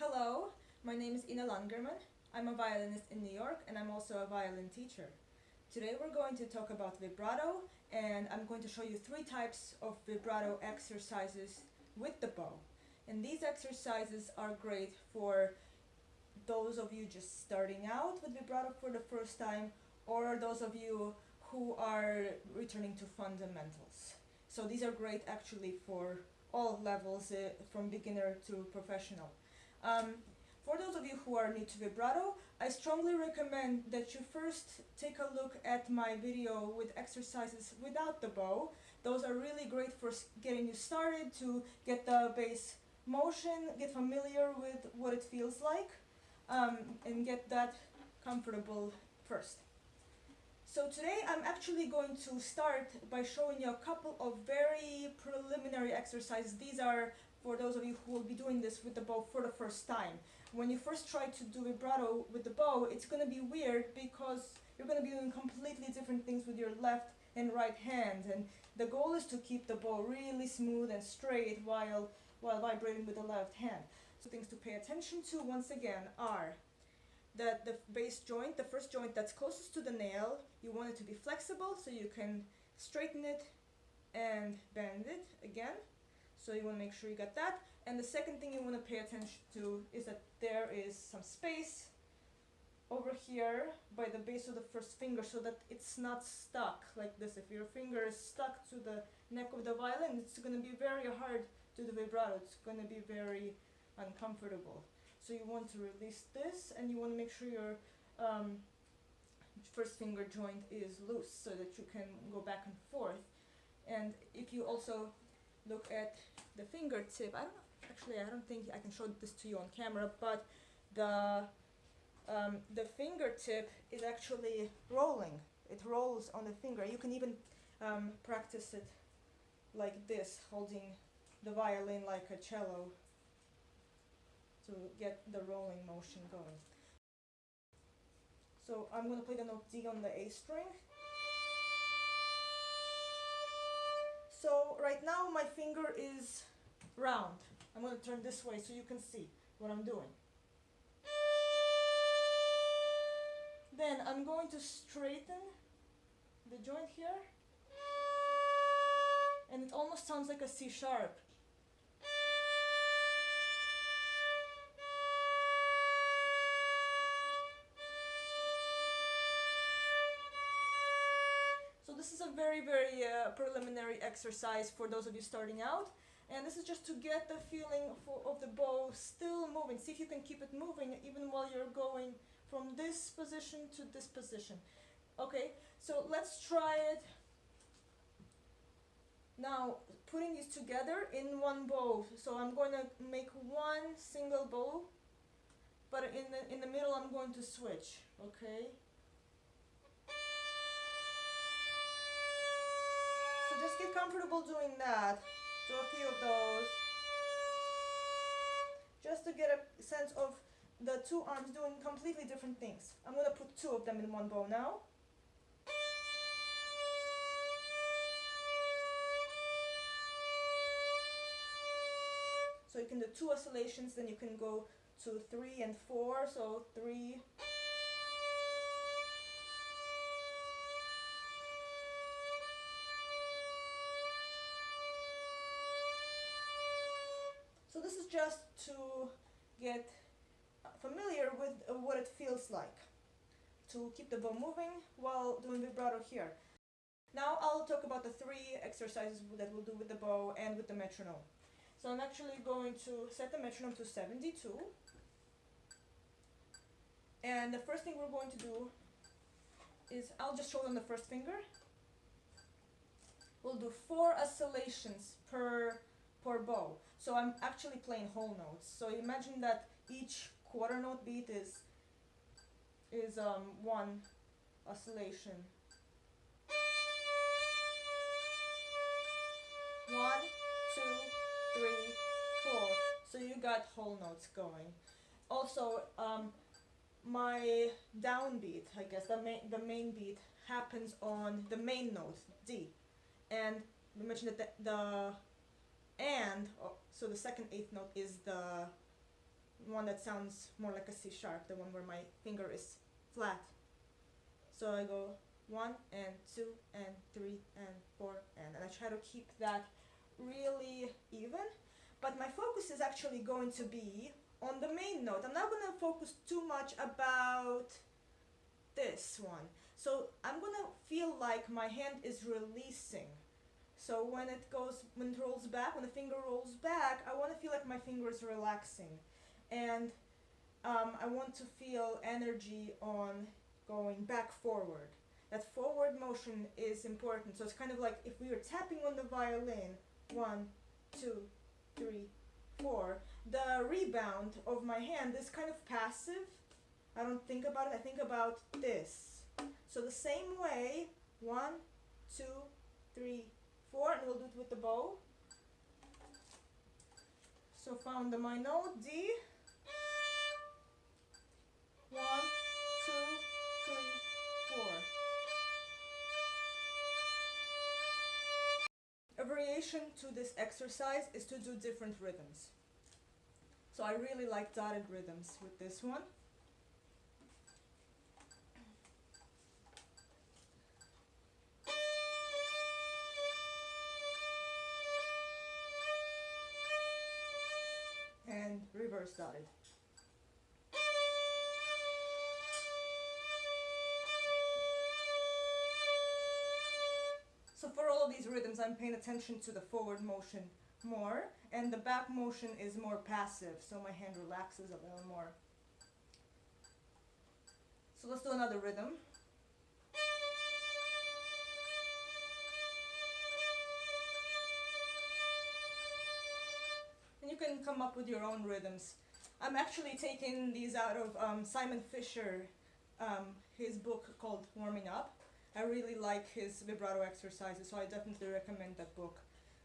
Hello, my name is Ina Langerman. I'm a violinist in New York and I'm also a violin teacher. Today we're going to talk about vibrato and I'm going to show you 3 types of vibrato exercises with the bow. And these exercises are great for those of you just starting out with vibrato for the first time or those of you who are returning to fundamentals. So these are great actually for all levels, from beginner to professional. For those of you who are new to vibrato, I strongly recommend that you first take a look at my video with exercises without the bow. Those are really great for getting you started, to get the bass motion, get familiar with what it feels like, and get that comfortable first. So today I'm actually going to start by showing you a couple of very preliminary exercises. These are for those of you who will be doing this with the bow for the first time. When you first try to do vibrato with the bow, it's going to be weird because you're going to be doing completely different things with your left and right hands, and the goal is to keep the bow really smooth and straight while vibrating with the left hand. So things to pay attention to once again are the bass joint, the first joint that's closest to the nail. You want it to be flexible so you can straighten it and bend it again. So you want to make sure you got that. And the second thing you want to pay attention to is that there is some space over here by the base of the first finger so that it's not stuck like this. If your finger is stuck to the neck of the violin, it's going to be very hard to do vibrato. It's going to be very uncomfortable. So you want to release this and you want to make sure your first finger joint is loose so that you can go back and forth. And if you also look at the fingertip, I don't think I can show this to you on camera, but the fingertip is actually rolling. It rolls on the finger. You can even practice it like this, holding the violin like a cello, to get the rolling motion going. So I'm going to play the note D on the A string. So right now my finger is round. I'm going to turn this way so you can see what I'm doing. Then I'm going to straighten the joint here, and it almost sounds like a C sharp. This is a very preliminary exercise for those of you starting out, and this is just to get the feeling of the bow still moving. See if you can keep it moving even while you're going from this position to this position. Okay, so let's try it now, putting these together in one bow. So I'm going to make one single bow, but in the middle I'm going to switch. Okay. Just get comfortable doing that. Do a few of those. Just to get a sense of the two arms doing completely different things. I'm going to put 2 of them in one bow now. So you can do 2 oscillations, then you can go to 3 and 4. So 3. So this is just to get familiar with what it feels like to keep the bow moving while doing vibrato here. Now I'll talk about the 3 exercises that we'll do with the bow and with the metronome. So I'm actually going to set the metronome to 72. And the first thing we're going to do is, I'll just show on the first finger. We'll do 4 oscillations per bow. So I'm actually playing whole notes. So imagine that each quarter note beat is 1 oscillation. 1, 2, 3, 4. So you got whole notes going. Also, my downbeat, I guess the main beat happens on the main note D, and we mentioned that so the second eighth note is the one that sounds more like a C sharp, the one where my finger is flat. So I go 1 and 2 and 3 and 4 and I try to keep that really even. But my focus is actually going to be on the main note. I'm not going to focus too much about this one. So I'm going to feel like my hand is releasing. So when it rolls back, when the finger rolls back, I want to feel like my finger is relaxing. And I want to feel energy on going back forward. That forward motion is important. So it's kind of like if we were tapping on the violin, 1, 2, 3, 4, the rebound of my hand is kind of passive. I don't think about it, I think about this. So the same way, 1, 2, 3, 4, and we'll do it with the bow. So found my note, D. 1, 2, 3, 4. A variation to this exercise is to do different rhythms. So I really like dotted rhythms with this one. And reverse dotted. So for all of these rhythms, I'm paying attention to the forward motion more, and the back motion is more passive, so my hand relaxes a little more. So let's do another rhythm. And you can come up with your own rhythms. I'm actually taking these out of Simon Fisher, his book called Warming Up. I really like his vibrato exercises, so I definitely recommend that book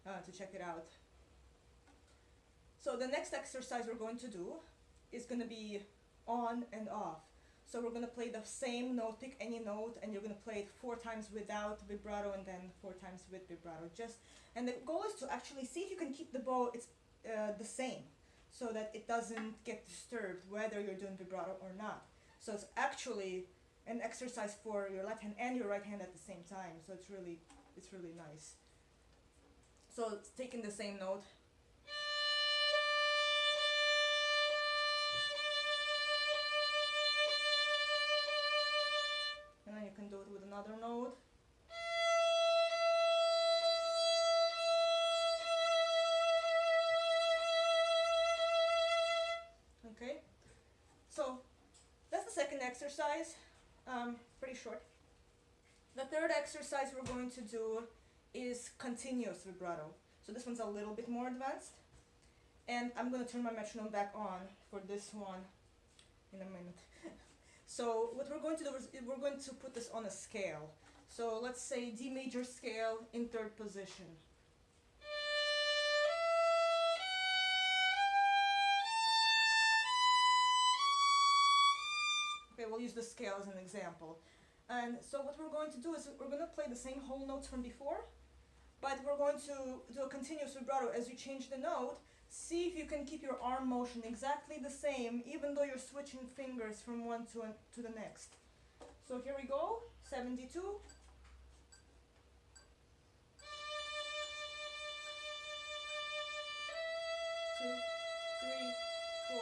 to check it out. So the next exercise we're going to do is going to be on and off. So we're going to play the same note, pick any note, and you're going to play it 4 times without vibrato and then 4 times with vibrato. And the goal is to actually see if you can keep the bow the same, so that it doesn't get disturbed whether you're doing vibrato or not. So it's actually an exercise for your left hand and your right hand at the same time. So it's really nice. So it's taking the same note. And then you can do it with another note. Okay, so that's the second exercise, pretty short. The third exercise we're going to do is continuous vibrato. So this one's a little bit more advanced. And I'm going to turn my metronome back on for this one in a minute. So what we're going to do is we're going to put this on a scale. So let's say D major scale in 3rd position. Okay, we'll use the scale as an example. And so what we're going to do is we're going to play the same whole notes from before, but we're going to do a continuous vibrato. As you change the note, see if you can keep your arm motion exactly the same, even though you're switching fingers from one to the next. So here we go, 72. 2, 3, 4.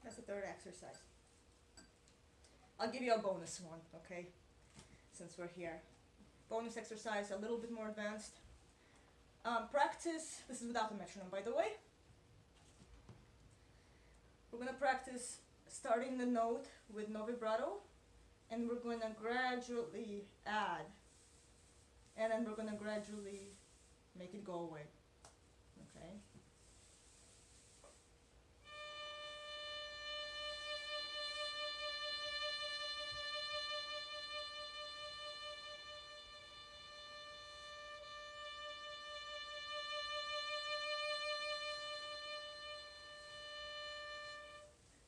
That's the third exercise. I'll give you a bonus one, okay? Since we're here. Bonus exercise, a little bit more advanced. Practice, this is without the metronome, by the way. We're going to practice starting the note with no vibrato, and we're going to gradually add, and then we're going to gradually make it go away. Okay?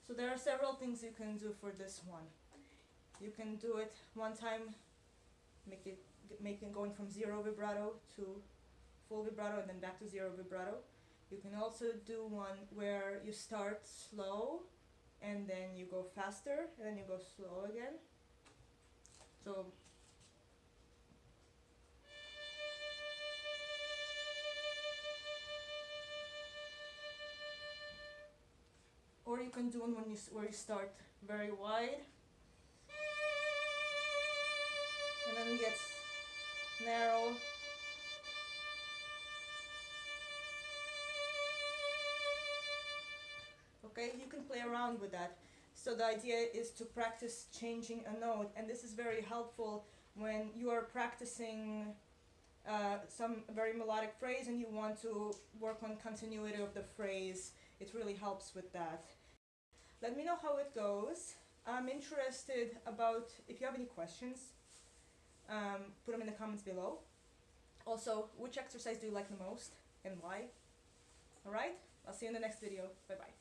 So there are several things you can do for this one. You can do it one time, make it going from zero vibrato to full vibrato and then back to zero vibrato. You can also do one where you start slow and then you go faster and then you go slow again. So or you can do one where you start very wide and then it gets narrow. Okay, you can play around with that. So the idea is to practice changing a note, and this is very helpful when you are practicing some very melodic phrase and you want to work on continuity of the phrase. It really helps with that. Let me know how it goes. I'm interested about, if you have any questions, put them in the comments below. Also, which exercise do you like the most and why? Alright, I'll see you in the next video. Bye bye.